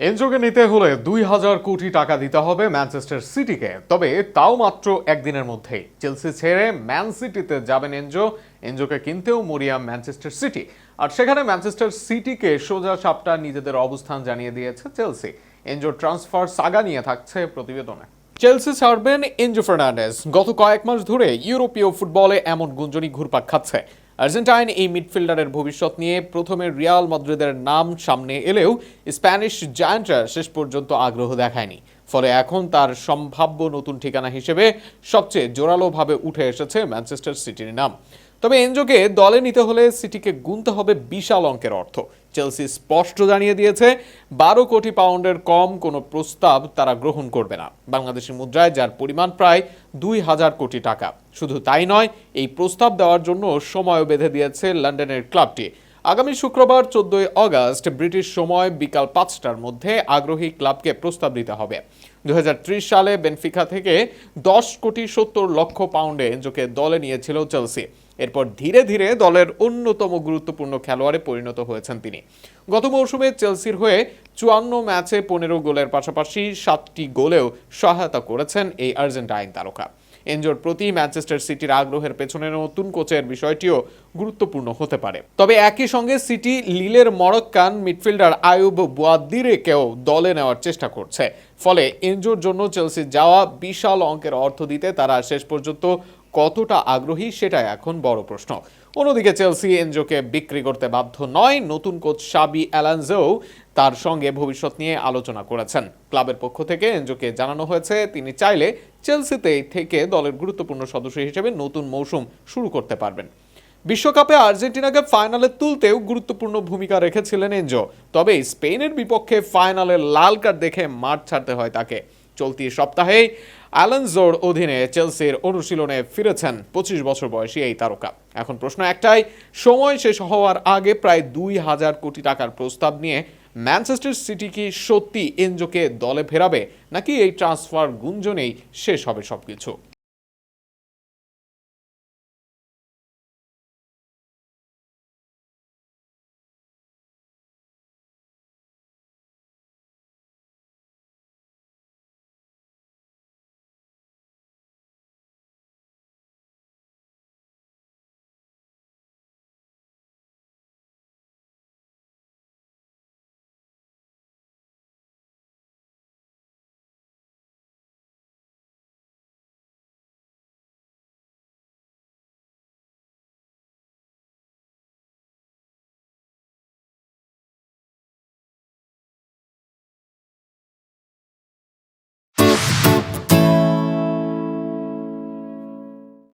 এনজোকে নিতে হলে ২,০০০ কোটি টাকা দিতে হবে ম্যানচেস্টার সিটিকে, তবে তাও মাত্র একদিনের মধ্যেই। চেলসি ছেড়ে ম্যান সিটিতে যাবেন এনজো। এনজোকে কিনতেও মরিয়া ম্যানচেস্টার সিটি, আর সেখানে ম্যানচেস্টার সিটিকে সোজা সাপটা নিজেদের অবস্থান জানিয়ে দিয়েছে চেলসি। এনজো ট্রান্সফার সাগা নিয়ে থাকছে প্রতিবেদনে। চেলসি ছাড়বেন এনজো ফার্নান্ডেজ। গত কয়েক মাস ধরে ইউরোপীয় ফুটবলে এমন গুঞ্জনই ঘুরপাক খাচ্ছে। আর্জেন্টাইন এই মিডফিল্ডারের ভবিষ্যৎ নিয়ে প্রথমে রিয়াল মাদ্রিদের নাম সামনে এলেও স্প্যানিশ জায়ান্টরা শেষ পর্যন্ত আগ্রহ দেখায়নি। ফলে এখন তার সম্ভাব্য নতুন ঠিকানা হিসেবে সবচেয়ে জোরালোভাবে উঠে এসেছে ম্যানচেস্টার সিটির নাম। তবে এনজোকে দলে নিতে হলে সিটিকে গুনতে হবে বিশাল অঙ্কের অর্থ। চেলসি স্পষ্ট জানিয়ে দিয়েছে ১২ কোটি পাউন্ডের কম কোনো প্রস্তাব তারা গ্রহণ করবে না, বাংলাদেশি মুদ্রায় যার পরিমাণ প্রায় ২,০০০ কোটি টাকা। শুধু তাই নয়, এই প্রস্তাব দেওয়ার জন্য সময়ও বেঁধে দিয়েছে লন্ডনের ক্লাবটি। আগামী শুক্রবার ১৪ আগস্ট ব্রিটিশ সময় বিকাল ৫টার মধ্যে আগ্রহী ক্লাবকে প্রস্তাব দিতে হবে। ২০৩০ সালে বেনফিকা থেকে ১০ কোটি ৭০ লক্ষ পাউন্ডে এনজোকে দলে নিয়েছিল চেলসি। এরপর ধীরে ধীরে দলের অন্যতম গুরুত্বপূর্ণ খেলোয়াড়ে পরিণত হয়েছেন তিনি। গত মৌসুমে চেলসির হয়ে ৫৪ ম্যাচে ১৫ গোলের পাশাপাশি ৭টি গোলেও সহায়তা করেছেন এই আর্জেন্টাইন তারকা। এনজোর প্রতি ম্যানচেস্টার সিটির আগ্রহের পেছনে নতুন কোচের বিষয়টিও গুরুত্বপূর্ণ হতে পারে। তবে একই সঙ্গে সিটি লিলের মরক্কান মিডফিল্ডার আয়ুব বুয়াদ্দিরেকেও দলে নেওয়ার চেষ্টা করছে। ফলে এনজোর জন্য চেলসি যাওয়া বিশাল অঙ্কের অর্থ দিতে তারা শেষ পর্যন্ত কতটা আগ্রহী সেটা এখন বড় প্রশ্ন। অন্যদিকে চেলসি এনজোকে বিক্রি করতে বাধ্য নয়। নতুন কোচ শাবি অ্যালানজো তার সঙ্গে ভবিষ্যৎ নিয়ে আলোচনা করেছেন। ক্লাবের পক্ষ থেকে এনজোকে জানানো হয়েছে তিনি চাইলে চেলসিতে থেকে দলের গুরুত্বপূর্ণ সদস্য হিসেবে নতুন মৌসুম শুরু করতে পারবেন। বিশ্বকাপে আর্জেন্টিনাকে ফাইনালে তুলতেও গুরুত্বপূর্ণ ভূমিকা রেখেছিলেন এনজো। তবে স্পেনের বিপক্ষে ফাইনালে লাল কার্ড দেখে মাঠ ছাড়তে হয় তাকে। চলতি সপ্তাহেই অ্যালানজোর অধীনে চেলসির অনুশীলনে ফিরেছেন ২৫ বছর বয়সী এই তারকা। এখন প্রশ্ন একটাই, সময় শেষ হওয়ার আগে প্রায় ২,০০০ কোটি টাকার প্রস্তাব নিয়ে ম্যানচেস্টার সিটি কি সত্যি এনজোকে দলে ফেরাবে, নাকি এই ট্রান্সফার গুঞ্জনেই শেষ হবে সবকিছু?